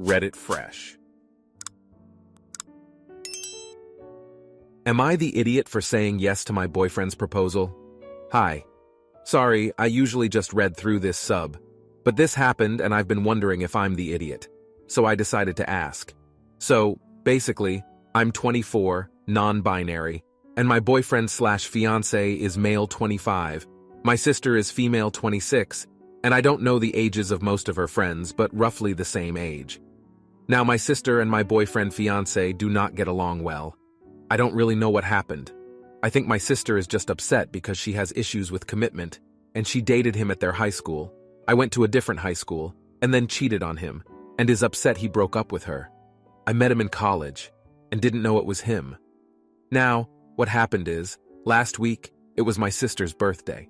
Reddit fresh. Am I the idiot for saying yes to my boyfriend's proposal? Hi. Sorry, I usually just read through this sub. But this happened and I've been wondering if I'm the idiot. So I decided to ask. So, basically, I'm 24, non-binary, and my boyfriend/fiancé is male 25. My sister is female 26, and I don't know the ages of most of her friends, but roughly the same age. Now, my sister and my boyfriend/fiancé do not get along well. I don't really know what happened. I think my sister is just upset because she has issues with commitment, and she dated him at their high school. I went to a different high school, and then cheated on him, and is upset he broke up with her. I met him in college, and didn't know it was him. Now, what happened is, last week, it was my sister's birthday.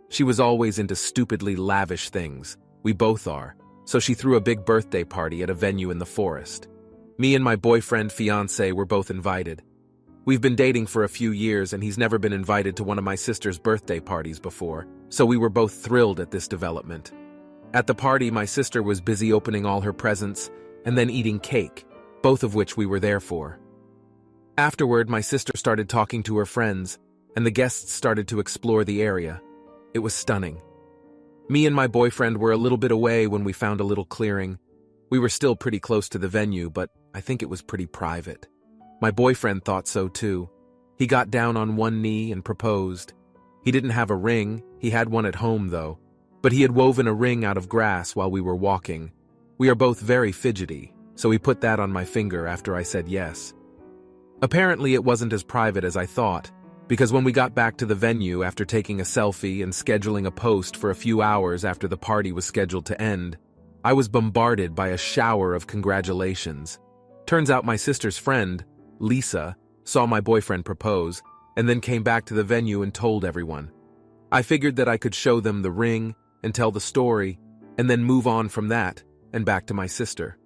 She was always into stupidly lavish things. We both are. So she threw a big birthday party at a venue in the forest. Me and my boyfriend/fiancé were both invited. We've been dating for a few years and he's never been invited to one of my sister's birthday parties before, so we were both thrilled at this development. At the party, my sister was busy opening all her presents and then eating cake, both of which we were there for. Afterward, my sister started talking to her friends, and the guests started to explore the area. It was stunning. Me and my boyfriend were a little bit away when we found a little clearing. We were still pretty close to the venue, but I think it was pretty private. My boyfriend thought so too. He got down on one knee and proposed. He didn't have a ring, he had one at home though, but he had woven a ring out of grass while we were walking. We are both very fidgety, so he put that on my finger after I said yes. Apparently it wasn't as private as I thought, because when we got back to the venue after taking a selfie and scheduling a post for a few hours after the party was scheduled to end, I was bombarded by a shower of congratulations. Turns out my sister's friend, Lisa, saw my boyfriend propose, and then came back to the venue and told everyone. I figured that I could show them the ring and tell the story, and then move on from that and back to my sister.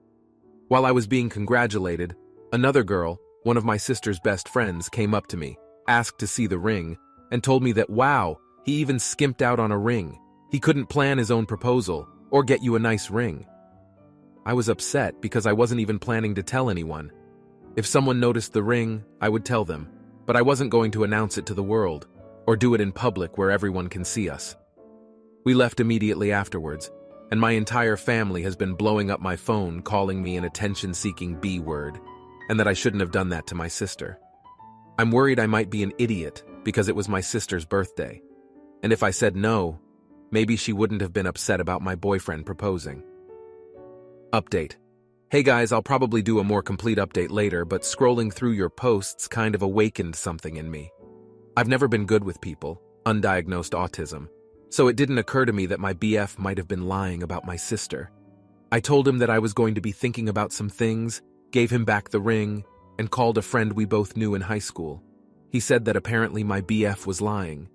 While I was being congratulated, another girl, one of my sister's best friends, came up to me, asked to see the ring, and told me that, wow, he even skimped out on a ring. He couldn't plan his own proposal or get you a nice ring. I was upset because I wasn't even planning to tell anyone. If someone noticed the ring, I would tell them, but I wasn't going to announce it to the world or do it in public where everyone can see us. We left immediately afterwards, and my entire family has been blowing up my phone calling me an attention-seeking B-word, and that I shouldn't have done that to my sister. I'm worried I might be an idiot because it was my sister's birthday, and if I said no, maybe she wouldn't have been upset about my boyfriend proposing. Update. Hey guys, I'll probably do a more complete update later, but scrolling through your posts kind of awakened something in me. I've never been good with people, undiagnosed autism, so it didn't occur to me that my BF might have been lying about my sister. I told him that I was going to be thinking about some things, gave him back the ring, and called a friend we both knew in high school. He said that apparently my BF was lying.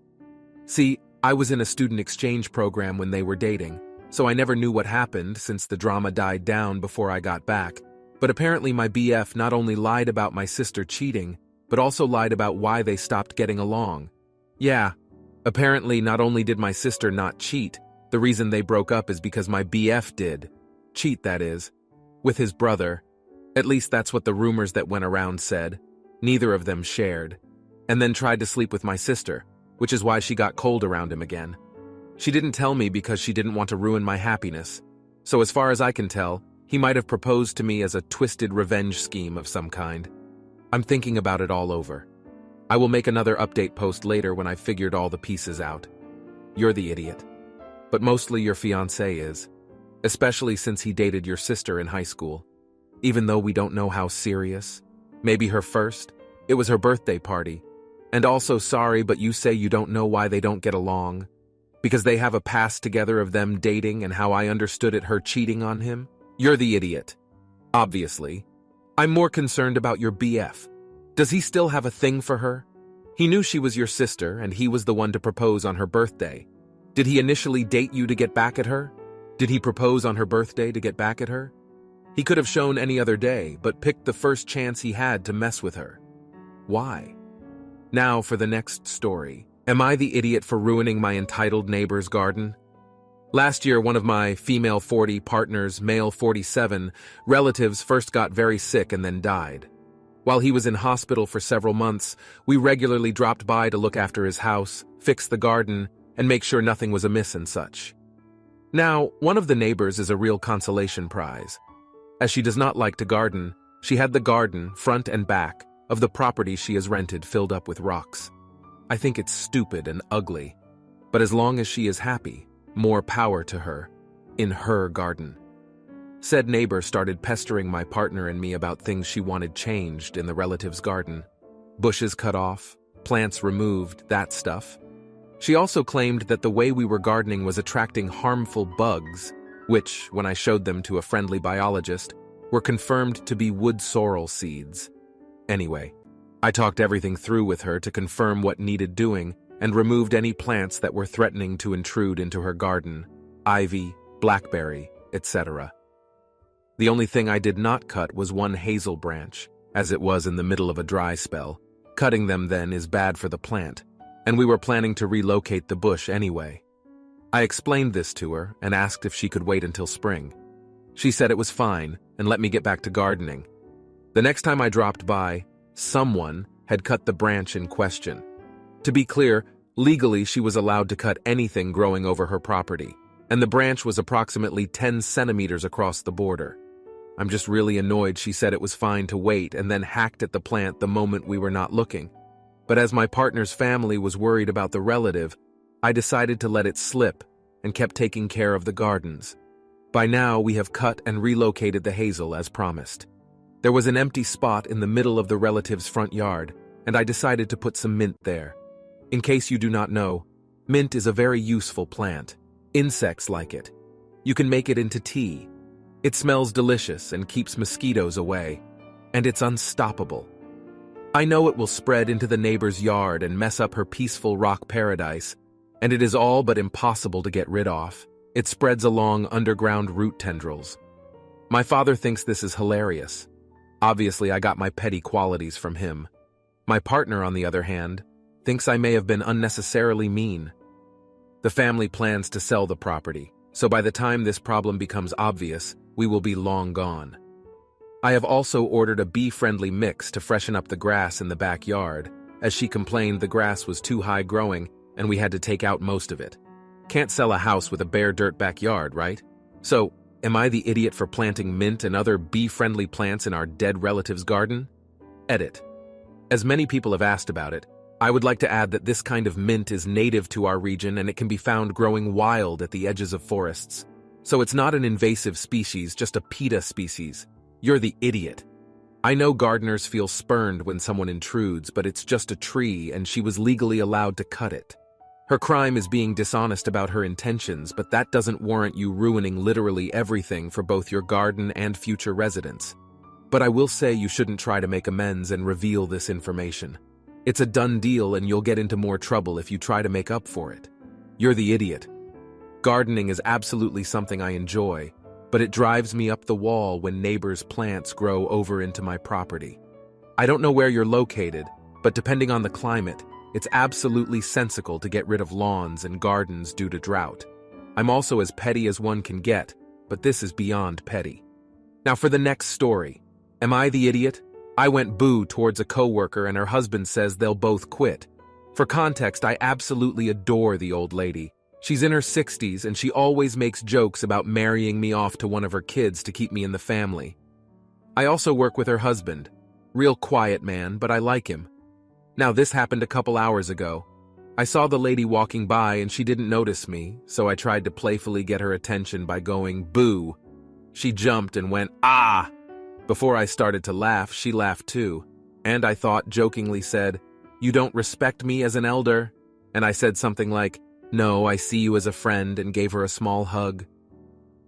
See, I was in a student exchange program when they were dating, so I never knew what happened since the drama died down before I got back. But apparently my BF not only lied about my sister cheating, but also lied about why they stopped getting along. Yeah, apparently not only did my sister not cheat, the reason they broke up is because my BF did. Cheat, that is. With his brother. At least that's what the rumors that went around said. Neither of them shared. And then tried to sleep with my sister, which is why she got cold around him again. She didn't tell me because she didn't want to ruin my happiness. So as far as I can tell, he might have proposed to me as a twisted revenge scheme of some kind. I'm thinking about it all over. I will make another update post later when I've figured all the pieces out. You're the idiot. But mostly your fiancé is. Especially since he dated your sister in high school. Even though we don't know how serious. Maybe her first. It was her birthday party. And also sorry, but you say you don't know why they don't get along. Because they have a past together of them dating and how I understood it her cheating on him? You're the idiot. Obviously. I'm more concerned about your BF. Does he still have a thing for her? He knew she was your sister and he was the one to propose on her birthday. Did he initially date you to get back at her? Did he propose on her birthday to get back at her? He could have shown any other day, but picked the first chance he had to mess with her. Why? Now for the next story. Am I the idiot for ruining my entitled neighbor's garden? Last year, one of my female 40 partners, male 47, relatives first got very sick and then died. While he was in hospital for several months, we regularly dropped by to look after his house, fix the garden, and make sure nothing was amiss and such. Now, one of the neighbors is a real consolation prize. As she does not like to garden, she had the garden, front and back, of the property she has rented filled up with rocks. I think it's stupid and ugly, but as long as she is happy, more power to her, in her garden. Said neighbor started pestering my partner and me about things she wanted changed in the relative's garden. Bushes cut off, plants removed, that stuff. She also claimed that the way we were gardening was attracting harmful bugs, which, when I showed them to a friendly biologist, were confirmed to be wood sorrel seeds. Anyway, I talked everything through with her to confirm what needed doing and removed any plants that were threatening to intrude into her garden, ivy, blackberry, etc. The only thing I did not cut was one hazel branch, as it was in the middle of a dry spell. Cutting them then is bad for the plant, and we were planning to relocate the bush anyway. I explained this to her and asked if she could wait until spring. She said it was fine and let me get back to gardening. The next time I dropped by, someone had cut the branch in question. To be clear, legally she was allowed to cut anything growing over her property, and the branch was approximately 10 centimeters across the border. I'm just really annoyed she said it was fine to wait and then hacked at the plant the moment we were not looking. But as my partner's family was worried about the relative, I decided to let it slip and kept taking care of the gardens. By now, we have cut and relocated the hazel as promised. There was an empty spot in the middle of the relative's front yard, and I decided to put some mint there. In case you do not know, mint is a very useful plant. Insects like it. You can make it into tea. It smells delicious and keeps mosquitoes away, and it's unstoppable. I know it will spread into the neighbor's yard and mess up her peaceful rock paradise, and it is all but impossible to get rid of. It spreads along underground root tendrils. My father thinks this is hilarious. Obviously, I got my petty qualities from him. My partner, on the other hand, thinks I may have been unnecessarily mean. The family plans to sell the property, so by the time this problem becomes obvious, we will be long gone. I have also ordered a bee-friendly mix to freshen up the grass in the backyard, as she complained the grass was too high growing and we had to take out most of it. Can't sell a house with a bare dirt backyard, right? So, am I the idiot for planting mint and other bee-friendly plants in our dead relative's garden? Edit. As many people have asked about it, I would like to add that this kind of mint is native to our region and it can be found growing wild at the edges of forests. So it's not an invasive species, just a PETA species. You're the idiot. I know gardeners feel spurned when someone intrudes, but it's just a tree and she was legally allowed to cut it. Her crime is being dishonest about her intentions, but that doesn't warrant you ruining literally everything for both your garden and future residents. But I will say you shouldn't try to make amends and reveal this information. It's a done deal and you'll get into more trouble if you try to make up for it. You're the idiot. Gardening is absolutely something I enjoy, but it drives me up the wall when neighbors' plants grow over into my property. I don't know where you're located, but depending on the climate, it's absolutely sensical to get rid of lawns and gardens due to drought. I'm also as petty as one can get, but this is beyond petty. Now for the next story. Am I the idiot? I went boo towards a coworker and her husband says they'll both quit. For context, I absolutely adore the old lady. She's in her 60s and she always makes jokes about marrying me off to one of her kids to keep me in the family. I also work with her husband. Real quiet man, but I like him. Now this happened a couple hours ago. I saw the lady walking by and she didn't notice me, so I tried to playfully get her attention by going boo. She jumped and went, ah! Before I started to laugh, she laughed too, and I thought jokingly said, "You don't respect me as an elder?" And I said something like, "No, I see you as a friend," and gave her a small hug.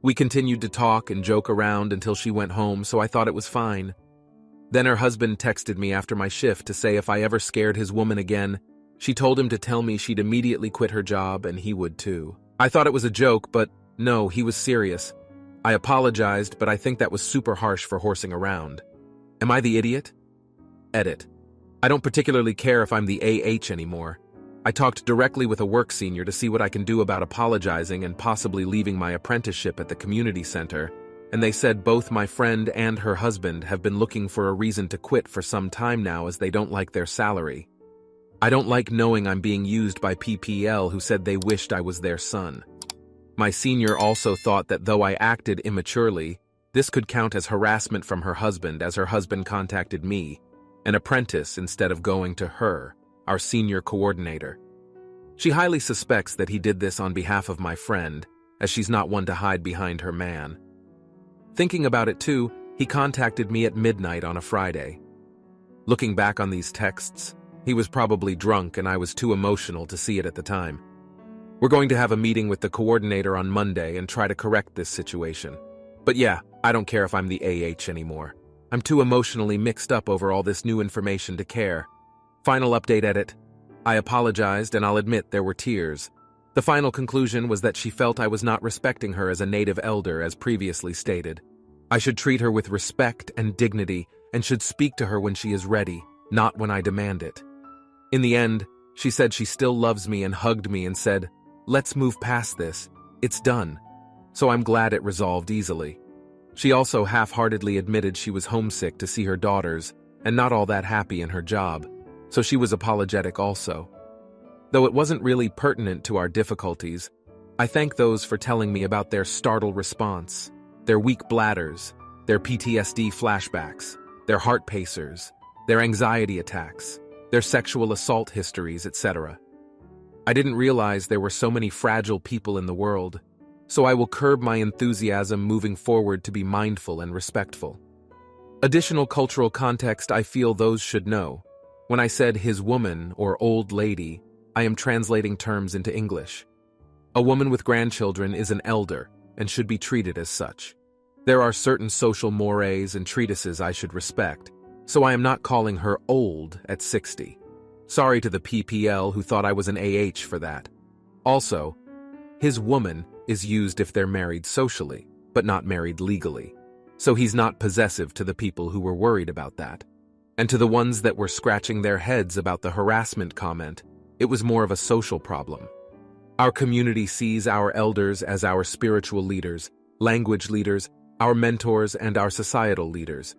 We continued to talk and joke around until she went home, so I thought it was fine. Then her husband texted me after my shift to say if I ever scared his woman again, she told him to tell me she'd immediately quit her job and he would too. I thought it was a joke, but no, he was serious. I apologized, but I think that was super harsh for horsing around. Am I the idiot? Edit. I don't particularly care if I'm the AH anymore. I talked directly with a work senior to see what I can do about apologizing and possibly leaving my apprenticeship at the community center, and they said both my friend and her husband have been looking for a reason to quit for some time now as they don't like their salary. I don't like knowing I'm being used by PPL who said they wished I was their son. My senior also thought that though I acted immaturely, this could count as harassment from her husband as her husband contacted me, an apprentice, instead of going to her, our senior coordinator. She highly suspects that he did this on behalf of my friend, as she's not one to hide behind her man. Thinking about it too, he contacted me at midnight on a Friday. Looking back on these texts, he was probably drunk and I was too emotional to see it at the time. We're going to have a meeting with the coordinator on Monday and try to correct this situation. But yeah, I don't care if I'm the AH anymore. I'm too emotionally mixed up over all this new information to care. Final update edit. I apologized and I'll admit there were tears. The final conclusion was that she felt I was not respecting her as a native elder as previously stated. I should treat her with respect and dignity and should speak to her when she is ready, not when I demand it. In the end, she said she still loves me and hugged me and said, "Let's move past this. It's done." So I'm glad it resolved easily. She also half-heartedly admitted she was homesick to see her daughters and not all that happy in her job, so she was apologetic also. Though it wasn't really pertinent to our difficulties, I thank those for telling me about their startled response, their weak bladders, their PTSD flashbacks, their heart pacers, their anxiety attacks, their sexual assault histories, etc. I didn't realize there were so many fragile people in the world, so I will curb my enthusiasm moving forward to be mindful and respectful. Additional cultural context I feel those should know. When I said his woman or old lady, I am translating terms into English. A woman with grandchildren is an elder and should be treated as such. There are certain social mores and treatises I should respect, so I am not calling her old at 60. Sorry to the PPL who thought I was an AH for that. Also, his woman is used if they're married socially, but not married legally. So he's not possessive to the people who were worried about that. And to the ones that were scratching their heads about the harassment comment, it was more of a social problem. Our community sees our elders as our spiritual leaders, language leaders, our mentors, and our societal leaders.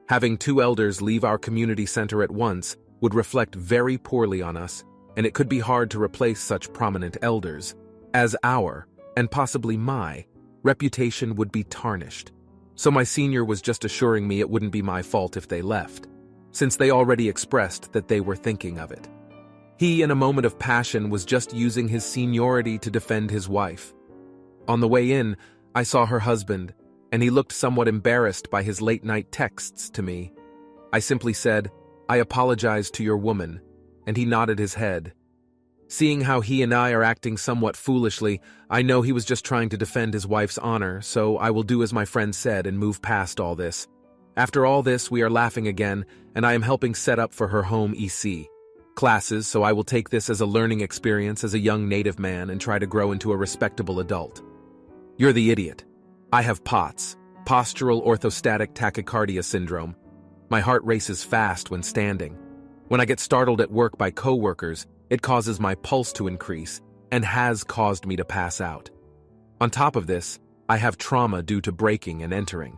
Having two elders leave our community center at once would reflect very poorly on us, and it could be hard to replace such prominent elders, as our, and possibly my, reputation would be tarnished. So my senior was just assuring me it wouldn't be my fault if they left, since they already expressed that they were thinking of it. He, in a moment of passion, was just using his seniority to defend his wife. On the way in, I saw her husband, and he looked somewhat embarrassed by his late-night texts to me. I simply said, "I apologize to your woman," and he nodded his head. Seeing how he and I are acting somewhat foolishly, I know he was just trying to defend his wife's honor, so I will do as my friend said and move past all this. After all this, we are laughing again, and I am helping set up for her home EC classes, so I will take this as a learning experience as a young native man and try to grow into a respectable adult. You're the idiot. I have POTS, postural orthostatic tachycardia syndrome. My heart races fast when standing. When I get startled at work by coworkers, it causes my pulse to increase and has caused me to pass out. On top of this, I have trauma due to breaking and entering.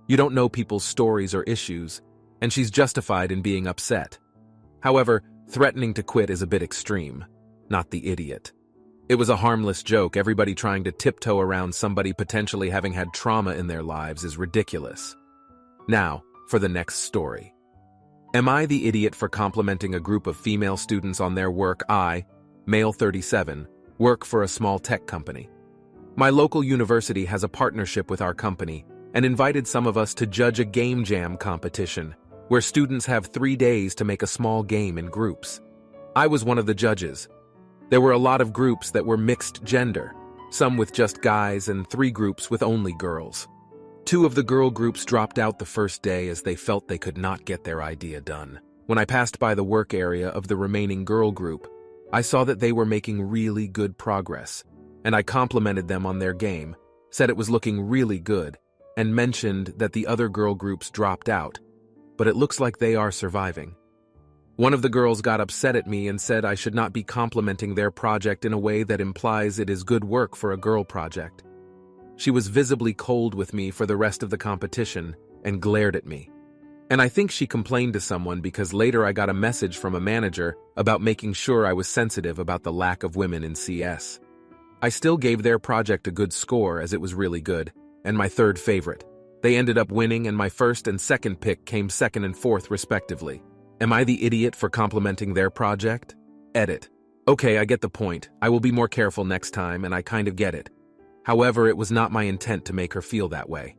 You don't know people's stories or issues, and she's justified in being upset. However, threatening to quit is a bit extreme, not the idiot. It was a harmless joke. Everybody trying to tiptoe around somebody potentially having had trauma in their lives is ridiculous. Now, for the next story. Am I the idiot for complimenting a group of female students on their work? I, male 37, work for a small tech company. My local university has a partnership with our company and invited some of us to judge a game jam competition where students have 3 days to make a small game in groups. I was one of the judges. There were a lot of groups that were mixed gender, some with just guys and 3 groups with only girls. 2 of the girl groups dropped out the first day as they felt they could not get their idea done. When I passed by the work area of the remaining girl group, I saw that they were making really good progress, and I complimented them on their game, said it was looking really good, and mentioned that the other girl groups dropped out, but it looks like they are surviving. One of the girls got upset at me and said I should not be complimenting their project in a way that implies it is good work for a girl project. She was visibly cold with me for the rest of the competition and glared at me. And I think she complained to someone because later I got a message from a manager about making sure I was sensitive about the lack of women in CS. I still gave their project a good score as it was really good, and my third favorite. They ended up winning and my first and second pick came second and fourth respectively. Am I the idiot for complimenting their project? Edit. Okay, I get the point. I will be more careful next time and I kind of get it. However, it was not my intent to make her feel that way.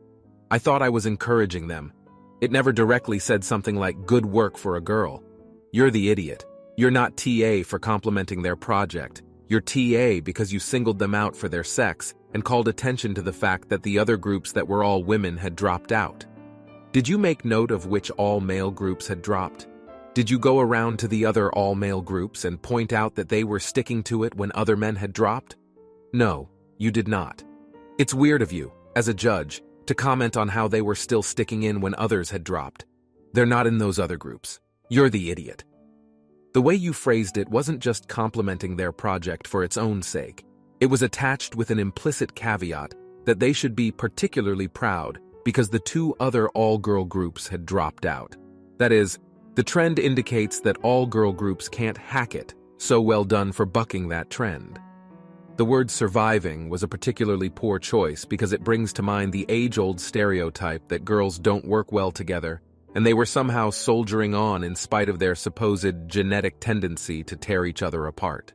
I thought I was encouraging them. It never directly said something like good work for a girl. You're the idiot. You're not TA for complimenting their project. You're TA because you singled them out for their sex and called attention to the fact that the other groups that were all women had dropped out. Did you make note of which all-male groups had dropped? Did you go around to the other all-male groups and point out that they were sticking to it when other men had dropped? No, you did not. It's weird of you, as a judge, to comment on how they were still sticking in when others had dropped. They're not in those other groups. You're the idiot. The way you phrased it wasn't just complimenting their project for its own sake. It was attached with an implicit caveat that they should be particularly proud because the two other all-girl groups had dropped out. That is, the trend indicates that all-girl groups can't hack it, so well done for bucking that trend. The word surviving was a particularly poor choice because it brings to mind the age-old stereotype that girls don't work well together, and they were somehow soldiering on in spite of their supposed genetic tendency to tear each other apart.